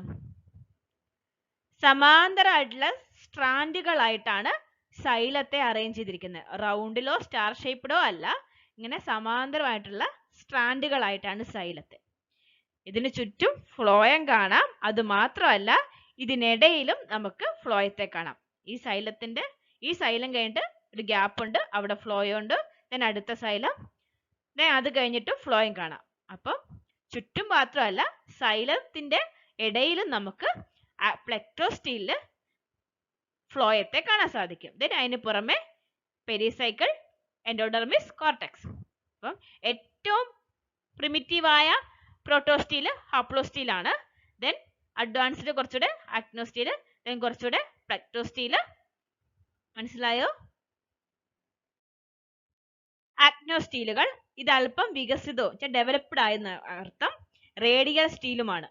സമാന്തരമായിട്ടുള്ള സ്ട്രാൻഡുകളായിട്ടാണ് സൈലത്തെ അറേഞ്ച് ചെയ്തിരിക്കുന്നത്. റൗണ്ടിലോ സ്റ്റാർ ഷേപ്പ്ഡോ അല്ല, ഇങ്ങനെ സമാന്തരമായിട്ടുള്ള സ്ട്രാൻഡുകളായിട്ടാണ് സൈലത്തെ. ഇതിന് ചുറ്റും ഫ്ലോയം കാണാം. അത് മാത്രമല്ല, ഇതിനിടയിലും നമുക്ക് ഫ്ലോയത്തെ കാണാം. ഈ സൈലം കഴിഞ്ഞിട്ട് ഒരു ഗ്യാപ്പ് ഉണ്ട്, അവിടെ ഫ്ലോയം ഉണ്ട്. ദെൻ അടുത്ത സൈലം, ദെൻ അത് കഴിഞ്ഞിട്ട് ഫ്ലോയം കാണാം. അപ്പം ചുറ്റും മാത്രമല്ല, സൈലത്തിന്റെ ഇടയിലും നമുക്ക് പ്ലെക്ടോ സ്റ്റീലില് ഫ്ലോയത്തെ കാണാൻ സാധിക്കും. ദെൻ അതിന് പുറമെ പെരിസൈക്കിൾ, എൻഡോഡെർമിസ്, കോർട്ടെക്സ്. അപ്പം ഏറ്റവും പ്രിമിറ്റീവായ പ്രോട്ടോ സ്റ്റീൽ ഹാപ്ലോ സ്റ്റീൽ ആണ്. ദെൻ അഡ്വാൻസ്ഡ് കുറച്ചുകൂടെ ആക്നോ സ്റ്റീൽ, ദെൻ കുറച്ചുകൂടെ പ്ലെക്ടോ സ്റ്റീൽ. മനസ്സിലായോ? ആക്നോ സ്റ്റീലുകൾ ഇത് അല്പം വികസിതവും ഡെവലപ്ഡ് ആയെന്ന് അർത്ഥം. റേഡിയൽ സ്റ്റീലുമാണ്.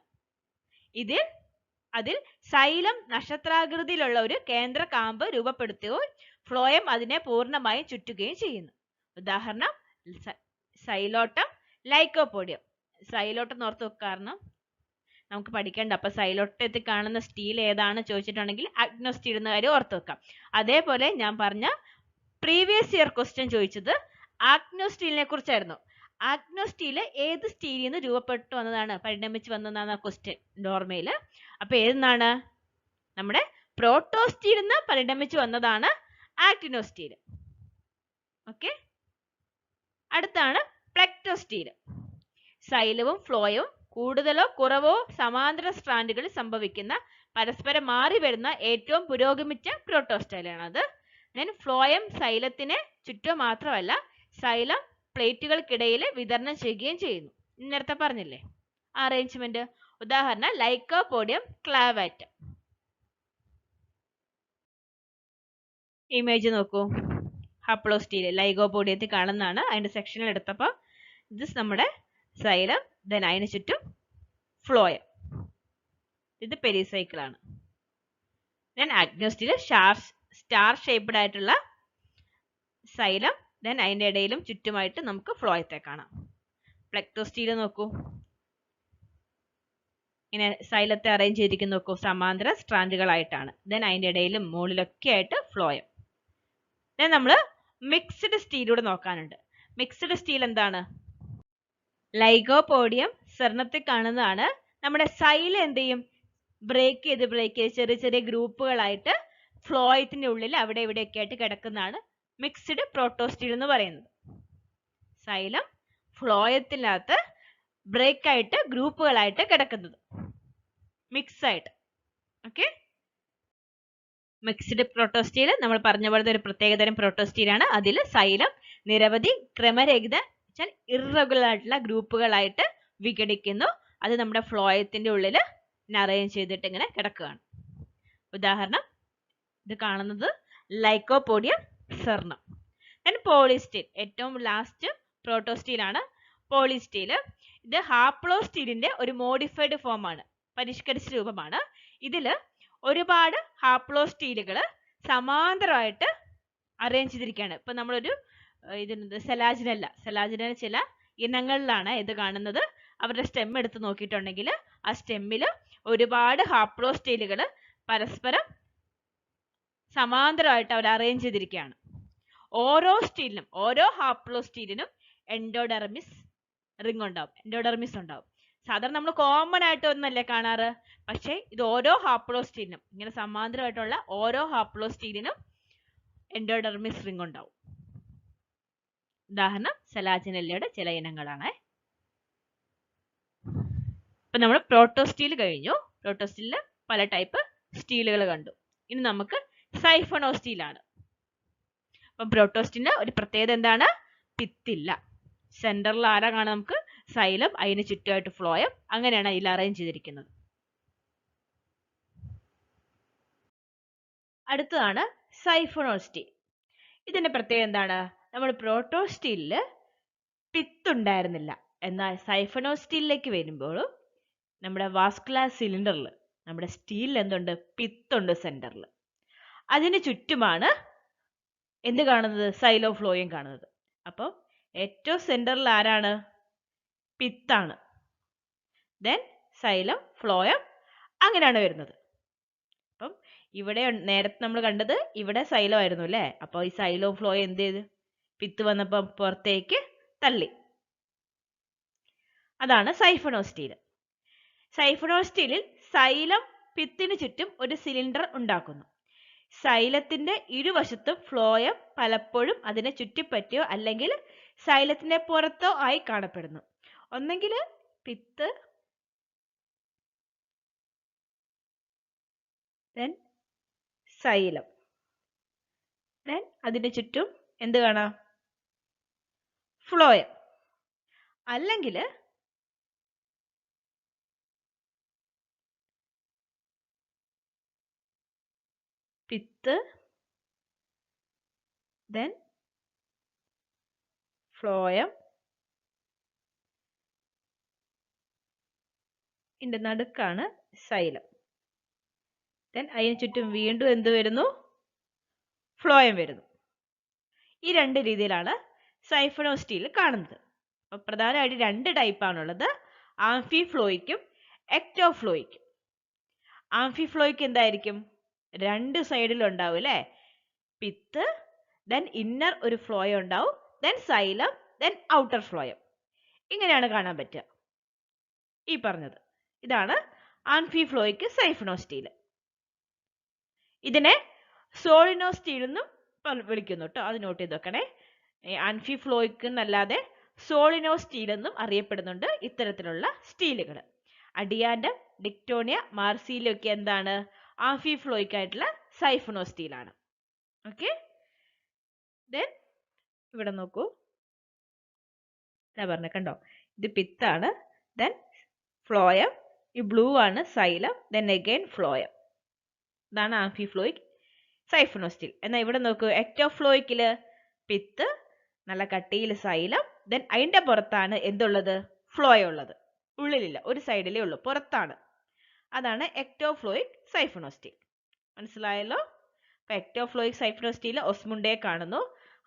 അതിൽ സൈലം നക്ഷത്രാകൃതിയിലുള്ള ഒരു കേന്ദ്ര കാമ്പ് രൂപപ്പെടുത്തുകയും ഫ്ലോയം അതിനെ പൂർണ്ണമായും ചുറ്റുകയും ചെയ്യുന്നു. ഉദാഹരണം സൈലോട്ടം, ലൈക്കോപോഡിയം. സൈലോട്ടം ഓർത്ത് വെക്കുക, കാരണം നമുക്ക് പഠിക്കേണ്ട. അപ്പൊ സൈലോട്ടത്തിൽ കാണുന്ന സ്റ്റീൽ ഏതാണ് ചോദിച്ചിട്ടുണ്ടെങ്കിൽ ആക്നോ സ്റ്റീൽ എന്ന കാര്യം ഓർത്ത് വെക്കാം. അതേപോലെ ഞാൻ പറഞ്ഞ പ്രീവിയസ് ഇയർ ക്വസ്റ്റ്യൻ ചോദിച്ചത് ആക്നോ സ്റ്റീലിനെ കുറിച്ചായിരുന്നു. ആക്നോ സ്റ്റീൽ ഏത് സ്റ്റീലിൽ നിന്ന് രൂപപ്പെട്ടു വന്നതാണ്, പരിണമിച്ച് വന്നതാണ് ക്വസ്റ്റ്യൻ നോർമയില്. അപ്പൊ ഏതെന്നാണ്? നമ്മുടെ പ്രോട്ടോ സ്റ്റീൽ നിന്ന് പരിണമിച്ച് വന്നതാണ് ആക്ടിനോ സ്റ്റീൽ. ഓക്കെ. അടുത്താണ് പ്ലെക്ടോ സ്റ്റീൽ. സൈലവും ഫ്ലോയവും കൂടുതലോ കുറവോ സമാന്തര സ്ട്രാൻഡുകളിൽ സംഭവിക്കുന്ന പരസ്പരം മാറി വരുന്ന ഏറ്റവും പുരോഗമിച്ച പ്രോട്ടോ സ്റ്റൈലാണത്. ദെൻ ഫ്ലോയം സൈലത്തിന് ചുറ്റും മാത്രമല്ല, സൈലം പ്ലേറ്റുകൾക്കിടയിൽ വിതരണം ചെയ്യുകയും ചെയ്യുന്നു. നേരത്തെ പറഞ്ഞില്ലേ അറേഞ്ച്മെന്റ്. ഉദാഹരണം ലൈക്കോപോഡിയം, ക്ലാവാറ്റം. ഇമേജ് നോക്കൂ. ഹാപ്ലോ സ്റ്റീൽ ലൈക്കോപോഡിയത്തിൽ കാണുന്നതാണ്. അതിന്റെ സെക്ഷനിൽ എടുത്തപ്പോൾ ഇത് നമ്മുടെ സൈലം, ദെൻ അതിന് ചുറ്റും ഫ്ലോയം. ഇത് പെരിസൈക്കിൾ ആണ്. Then Acno steel star shaped ആയിട്ടുള്ള സൈലം, ദെൻ അതിന്റെ ഇടയിലും ചുറ്റുമായിട്ട് നമുക്ക് ഫ്ലോയത്തെ കാണാം. പ്ലെക്ടോ സ്റ്റീൽ നോക്കൂ, ഇങ്ങനെ സൈലത്തെ അറേഞ്ച് ചെയ്തിരിക്കുന്ന നോക്കൂ, സമാന്തര സ്ട്രാൻഡുകളായിട്ടാണ്. ദെൻ അതിന്റെ ഇടയിലും മുകളിലൊക്കെ ആയിട്ട് ഫ്ലോയം. ദെൻ നമ്മൾ മിക്സ്ഡ് സ്റ്റീലൂടെ നോക്കാനുണ്ട്. മിക്സ്ഡ് സ്റ്റീൽ എന്താണ്? ലൈക്കോപോഡിയം സ്വർണ്ണത്തിൽ കാണുന്നതാണ്. നമ്മുടെ സൈലം എന്ത് ചെയ്യും? ബ്രേക്ക് ചെയ്ത് ചെറിയ ചെറിയ ഗ്രൂപ്പുകളായിട്ട് ഫ്ലോയത്തിന്റെ ഉള്ളിൽ അവിടെ ഇവിടെയൊക്കെ ആയിട്ട് കിടക്കുന്നതാണ് മിക്സ്ഡ് പ്രോട്ടോ സ്റ്റീൽ എന്ന് പറയുന്നത്. സൈലം ഫ്ലോയത്തിനകത്ത് ബ്രേക്ക് ആയിട്ട് ഗ്രൂപ്പുകളായിട്ട് കിടക്കുന്നത്, മിക്സ് ആയിട്ട്. ഓക്കെ, മിക്സ്ഡ് പ്രോട്ടോസ്റ്റീൽ നമ്മൾ പറഞ്ഞ പോലത്തെ ഒരു പ്രത്യേകതരം പ്രോട്ടോസ്റ്റീലാണ്. അതിൽ സൈലം നിരവധി ക്രമരഹിത ഇറഗുലർ ആയിട്ടുള്ള ഗ്രൂപ്പുകളായിട്ട് വിഘടിക്കുന്നു. അത് നമ്മുടെ ഫ്ലോയത്തിന്റെ ഉള്ളിൽ അറേഞ്ച് ചെയ്തിട്ട് ഇങ്ങനെ കിടക്കുകയാണ്. ഉദാഹരണം ഇത് കാണുന്നത് ലൈക്കോപോഡിയം സെർണം. പോളിസ്റ്റീൽ ഏറ്റവും ലാസ്റ്റ് പ്രോട്ടോസ്റ്റീൽ ആണ് പോളിസ്റ്റീൽ. ഇത് ഹാപ്ലോസ്റ്റീലിന്റെ ഒരു മോഡിഫൈഡ് ഫോം ആണ്, പരിഷ്കരിച്ച രൂപമാണ്. ഇതിൽ ഒരുപാട് ഹാപ്ലോസ്റ്റീലുകൾ സമാന്തരമായിട്ട് അറേഞ്ച് ചെയ്തിരിക്കുകയാണ്. ഇപ്പൊ നമ്മളൊരു സെലാജിനല്ല ചില ഇനങ്ങളിലാണ് ഇത് കാണുന്നത്. അവരുടെ സ്റ്റെം എടുത്ത് നോക്കിയിട്ടുണ്ടെങ്കിൽ ആ സ്റ്റെമ്മിൽ ഒരുപാട് ഹാപ്ലോസ്റ്റീലുകൾ പരസ്പരം സമാന്തരമായിട്ട് അവർ അറേഞ്ച് ചെയ്തിരിക്കുകയാണ്. ഓരോ ഹാപ്ലോസ്റ്റീലിനും എൻഡോഡെർമിസ് റിംഗ് ഉണ്ടാവും, എൻഡോഡെർമിസ് ഉണ്ടാവും. സാധാരണ നമ്മൾ കോമൺ ആയിട്ട് ഒന്നല്ലേ കാണാറ്, പക്ഷേ ഇത് ഓരോ ഹാപ്ലോസ്റ്റീലിനും ഇങ്ങനെ സമാന്തരമായിട്ടുള്ള ഓരോ ഹാപ്ലോസ്റ്റീലിനും എൻഡോഡെർമിസ് റിംഗ് ഉണ്ടാവും. ഉദാഹരണം സെലാജിനെല്ലയുടെ ചില ഇനങ്ങളാണ്. ഇപ്പൊ നമ്മൾ പ്രോട്ടോസ്റ്റീൽ കഴിഞ്ഞു. പ്രോട്ടോസ്റ്റീലിൽ പല ടൈപ്പ് സ്റ്റീലുകൾ കണ്ടു. ഇനി നമുക്ക് സൈഫണോസ്റ്റീൽ ആണ്. അപ്പം പ്രോട്ടോസ്റ്റീലിന് ഒരു പ്രത്യേകത എന്താണ്? പിത്തില്ല. സെന്ററിൽ ആരാ കാണാം? നമുക്ക് സൈലം, അതിന് ചുറ്റുമായിട്ട് ഫ്ലോയം, അങ്ങനെയാണ് അതിൽ അറേഞ്ച് ചെയ്തിരിക്കുന്നത്. അടുത്തതാണ് സൈഫണോസ്റ്റീൽ. ഇതിന്റെ പ്രത്യേകത എന്താണ്? നമ്മൾ പ്രോട്ടോസ്റ്റീലില് പിത്തുണ്ടായിരുന്നില്ല, എന്നാൽ സൈഫണോസ്റ്റീലിലേക്ക് വരുമ്പോൾ നമ്മുടെ വാസ്കുലർ സിലിണ്ടറിൽ, നമ്മുടെ സ്റ്റീലിൽ എന്തുണ്ട്? പിത്തുണ്ട് സെന്ററിൽ. അതിന് ചുറ്റുമാണ് എന്ത് കാണുന്നത്? സൈലോഫ്ലോയം കാണുന്നത്. അപ്പോൾ ഏറ്റവും സെന്ററിൽ ആരാണ്? പിത്താണ്. ദെൻ സൈലം, ഫ്ലോയം, അങ്ങനെയാണ് വരുന്നത്. അപ്പം ഇവിടെ നേരത്തെ നമ്മൾ കണ്ടത് ഇവിടെ സൈലം ആയിരുന്നു അല്ലേ? അപ്പോൾ ഈ സൈലോ ഫ്ലോയം എന്ത് ചെയ്ത്? പിത്ത് വന്നപ്പോൾ പുറത്തേക്ക് തള്ളി. അതാണ് സൈഫണോസ്റ്റീൽ. സൈഫണോസ്റ്റീലിൽ സൈലം പിത്തിന് ചുറ്റും ഒരു സിലിണ്ടർ ഉണ്ടാക്കുന്നു. സൈലത്തിന്റെ ഇരുവശത്തും ഫ്ലോയം പലപ്പോഴും അതിനെ ചുറ്റിപ്പറ്റിയോ അല്ലെങ്കിൽ സൈലത്തിന്റെ പുറത്തോ ആയി കാണപ്പെടുന്നു. ഒന്നെങ്കിൽ പിത്ത്, ദെൻ സൈലം, ദെൻ അതിന്റെ ചുറ്റും എന്ത് കാണാം? ഫ്ലോയം. അല്ലെങ്കിൽ പിത്ത്, ദെൻ ഫ്ലോയം, ഇതിന്റെ നടുക്കാണ് സൈലം. ദെൻ അതിന് ചുറ്റും വീണ്ടും എന്ത് വരുന്നു? ഫ്ലോയം വരുന്നു. ഈ രണ്ട് രീതിയിലാണ് സൈഫണോസ്റ്റീൽ കാണുന്നത്. അപ്പോൾ പ്രധാനമായിട്ട് രണ്ട് ടൈപ്പാണുള്ളത്, ആംഫിഫ്ലോയിക്കും എക്ടോഫ്ലോയിക്കും. ആംഫിഫ്ലോയിക്ക് എന്തായിരിക്കും? രണ്ട് സൈഡിലും ഉണ്ടാവും അല്ലേ? പിത്ത്, ദെൻ ഇന്നർ ഒരു ഫ്ലോയം ഉണ്ടാവും, then xylem, then outer phloem. ഇങ്ങനെയാണ് കാണാൻ പറ്റുക. ഈ പറഞ്ഞത് ഇതാണ് ആംഫിഫ്ലോയിക്ക് സൈഫണോസ്റ്റീൽ. ഇതിനെ സോളിനോസ്റ്റീൽ എന്നും വിളിക്കുന്നു കേട്ടോ, അത് നോട്ട് ചെയ്ത് വെക്കണേ. ആംഫിഫ്ലോയിക്ക് എന്നല്ലാതെ സോളിനോസ്റ്റീൽ എന്നും അറിയപ്പെടുന്നുണ്ട് ഇത്തരത്തിലുള്ള സ്റ്റീലുകൾ. അഡിയാൻഡം, ഡിക്ടോണിയ, മാർസീലിയ ഒക്കെ എന്താണ്? ആംഫിഫ്ലോയിക്ക് ആയിട്ടുള്ള സൈഫണോസ്റ്റീലാണ്. ഓക്കെ, ദെൻ ഇവിടെ നോക്കൂ, ഞാൻ പറഞ്ഞ കണ്ടോ, ഇത് പിത്താണ്, ദെൻ ഫ്ലോയം, ഈ ബ്ലൂ ആണ് സൈലം, ദെൻ അഗൈൻ ഫ്ലോയം. ഇതാണ് ആംഫിഫ്ലോയിക് സൈഫണോസ്റ്റീൽ. എന്നാൽ ഇവിടെ നോക്കൂ, എക്ടോഫ്ലോയിക്കില് പിത്ത്, നല്ല കട്ടിയിൽ സൈലം, ദെൻ അതിന്റെ പുറത്താണ് എന്തുള്ളത്? ഫ്ലോയം ഉള്ളത്. ഉള്ളിലില്ല, ഒരു സൈഡിലേ ഉള്ളൂ, പുറത്താണ്. അതാണ് എക്ടോഫ്ലോയിക് സൈഫണോസ്റ്റീൽ. മനസ്സിലായല്ലോ? അപ്പൊ എക്ടോഫ്ലോയിക് സൈഫണോസ്റ്റീൽ ഒസ്മുണ്ടയെ കാണുന്നു.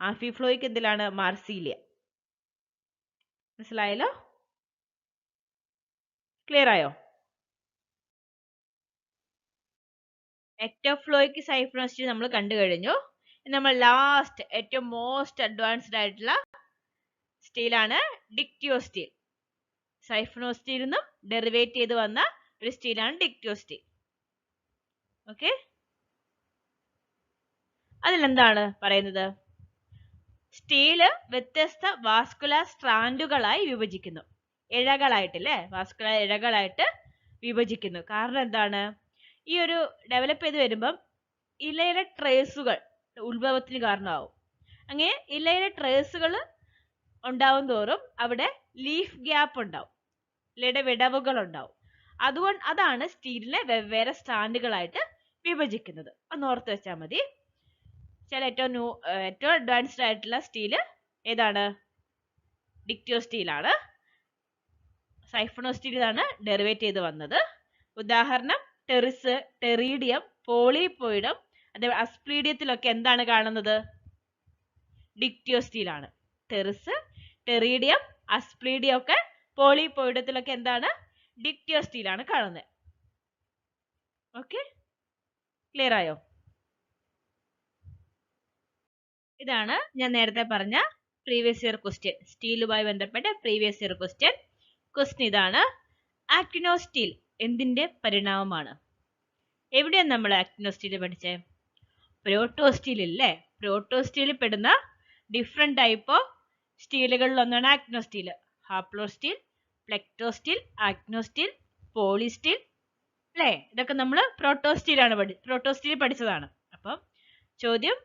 ആംഫിഫ്ലോയിക് എന്തിലാണ്? മാർസീലിയ. മനസ്സിലായല്ലോ? ക്ലിയർ ആയോ? എക്ടോഫ്ലോയിക് സൈഫണോസ്റ്റീൽ നമ്മൾ കണ്ടു കഴിഞ്ഞു. നമ്മൾ ലാസ്റ്റ് ഏറ്റവും മോസ്റ്റ് അഡ്വാൻസ്ഡ് ആയിട്ടുള്ള സ്റ്റീലാണ് ഡിക്റ്റിയോസ്റ്റീൽ. സൈഫണോസ്റ്റീൽ നിന്നും ഡെറിവേറ്റ് ചെയ്ത് വന്ന ഒരു സ്റ്റീലാണ് ഡിക്റ്റിയോസ്റ്റീൽ. ഓക്കെ, അതിലെന്താണ് പറയുന്നത്? സ്റ്റീല് വ്യത്യസ്ത വാസ്കുലർ സ്ട്രാൻഡുകളായി വിഭജിക്കുന്നു. ഇഴകളായിട്ടല്ലേ, വാസ്കുലർ ഇഴകളായിട്ട് വിഭജിക്കുന്നു. കാരണം എന്താണ്? ഈ ഒരു ഡെവലപ്പ് ചെയ്ത് വരുമ്പം ഇലയിലെ ട്രേസുകൾ ഉത്ഭവത്തിന് കാരണമാവും. അങ്ങനെ ഇലയിലെ ട്രേസുകൾ ഉണ്ടാവും തോറും അവിടെ ലീഫ് ഗ്യാപ്പ് ഉണ്ടാവും, ഇലയുടെ വിടവുകൾ ഉണ്ടാവും. അതാണ് സ്റ്റീലിനെ വെവ്വേറെ സ്റ്റാൻഡുകളായിട്ട് വിഭജിക്കുന്നത്. ഒന്ന് ഓർത്ത് വെച്ചാൽ മതി. ഏറ്റവും അഡ്വാൻസ്ഡ് ആയിട്ടുള്ള സ്റ്റീല് ഏതാണ്? ഡിക്റ്റിയോ സ്റ്റീലാണ്. സൈഫണോ സ്റ്റീലാണ് ഡെറിവേറ്റ് ചെയ്ത് വന്നത്. ഉദാഹരണം ടെറിസ്, ടെറീഡിയം, പോളിപോയിഡം, അതേപോലെ അസ്പ്ലീഡിയത്തിലൊക്കെ എന്താണ് കാണുന്നത്? ഡിക്റ്റിയോ സ്റ്റീലാണ്. ടെറിസ്, ടെറീഡിയം, അസ്പ്ലീഡിയം ഒക്കെ പോളിപോയിഡത്തിലൊക്കെ എന്താണ്? ഡിക്റ്റിയോ സ്റ്റീലാണ് കാണുന്നത്. ഓക്കെ, ക്ലിയർ ആയോ? ഇതാണ് ഞാൻ നേരത്തെ പറഞ്ഞ പ്രീവിയസ് ഇയർ ക്വസ്റ്റ്യൻ, സ്റ്റീലുമായി ബന്ധപ്പെട്ട പ്രീവിയസ് ഇയർ ക്വസ്റ്റ്യൻ. ഇതാണ്. ആക്ടിനോസ്റ്റീൽ എന്തിന്റെ പരിണാമമാണ്? എവിടെയാണ് നമ്മൾ ആക്ടിനോസ്റ്റീൽ പഠിച്ചേ? പ്രോട്ടോസ്റ്റീൽ ഇല്ലേ? പ്രോട്ടോസ്റ്റീലിൽ പെടുന്ന ഡിഫറെന്റ് ടൈപ്പ് ഓഫ് സ്റ്റീലുകളിൽ ഒന്നാണ് ആക്ടിനോസ്റ്റീൽ. ഹാപ്ലോസ്റ്റീൽ, പ്ലെക്ടോസ്റ്റീൽ, ആക്ടിനോസ്റ്റീൽ, പോളിസ്റ്റീൽ അല്ലേ? ഇതൊക്കെ നമ്മൾ പ്രോട്ടോസ്റ്റീൽ പഠിച്ചതാണ്. അപ്പം ചോദ്യം,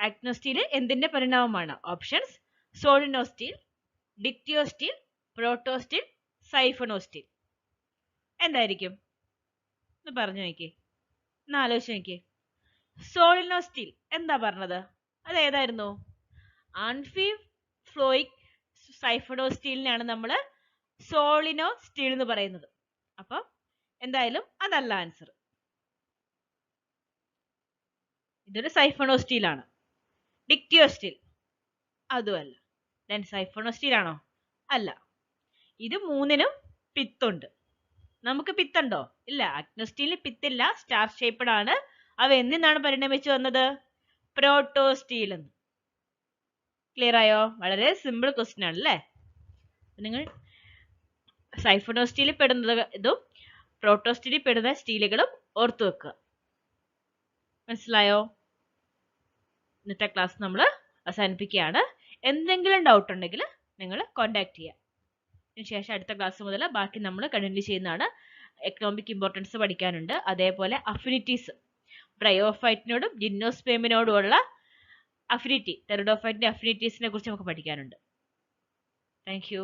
ആക്ടിനോസ്റ്റീൽ എന്തിന്റെ പരിണാമമാണ്? Options: സോളിനോസ്റ്റീൽ, ഡിക്റ്റിയോസ്റ്റീൽ, protostele, സൈഫണോസ്റ്റീൽ. എന്തായിരിക്കും? ഒന്ന് പറഞ്ഞു നോക്കിയേ, ഒന്ന് ആലോചിച്ച് നോക്കിയേ. സോളിനോസ്റ്റീൽ എന്താ പറഞ്ഞത്? അത് ഏതായിരുന്നു? ആംഫിഫ്ലോയിക് സൈഫണോസ്റ്റീലിനാണ് നമ്മൾ സോളിനോസ്റ്റീൽ എന്ന് പറയുന്നത്. അപ്പം എന്തായാലും അതല്ല ആൻസർ. ഇതൊരു സൈഫണോസ്റ്റീൽ ആണ്. ഡിക്റ്റിയോസ്റ്റീൽ അതുമല്ല. ദെൻ സൈഫണോസ്റ്റീൽ ആണോ? അല്ല. ഇത് മൂന്നിനും പിത്തുണ്ട്. നമുക്ക് പിത്തുണ്ടോ? ഇല്ല. ആക്ടിനോസ്റ്റീലിന് പിത്തില്ല, സ്റ്റാർ ഷേപ്പ്ഡ് ആണ്. അവ എന്തിനാണ് പരിണമിച്ചു വന്നത്? പ്രോട്ടോസ്റ്റീൽ എന്ന്. ക്ലിയർ ആയോ? വളരെ സിമ്പിൾ ക്വസ്റ്റ്യൻ ആണ് അല്ലേ? നിങ്ങൾ സൈഫണോസ്റ്റീലിൽ പെടുന്നത് ഇതും പ്രോട്ടോസ്റ്റീലിൽ പെടുന്ന സ്റ്റീലുകളും ഓർത്തു വെക്കുക. മനസ്സിലായോ? ഇന്നത്തെ ക്ലാസ് നമ്മൾ അവസാനിപ്പിക്കുകയാണ്. എന്തെങ്കിലും ഡൗട്ട് ഉണ്ടെങ്കിൽ നിങ്ങൾ കോൺടാക്ട് ചെയ്യുക. അതിനുശേഷം അടുത്ത ക്ലാസ് മുതൽ ബാക്കി നമ്മൾ കണ്ടിന്യൂ ചെയ്യുന്നതാണ്. എക്കണോമിക് ഇമ്പോർട്ടൻസ് പഠിക്കാനുണ്ട്. അതേപോലെ അഫിനിറ്റീസ്, ബ്രയോഫൈറ്റിനോടും ജിംനോസ്പേമിനോടുമുള്ള അഫിനിറ്റി, ടെറിഡോഫൈറ്റിന്റെ അഫിനിറ്റീസിനെ കുറിച്ച് നമുക്ക് പഠിക്കാനുണ്ട്. Thank you.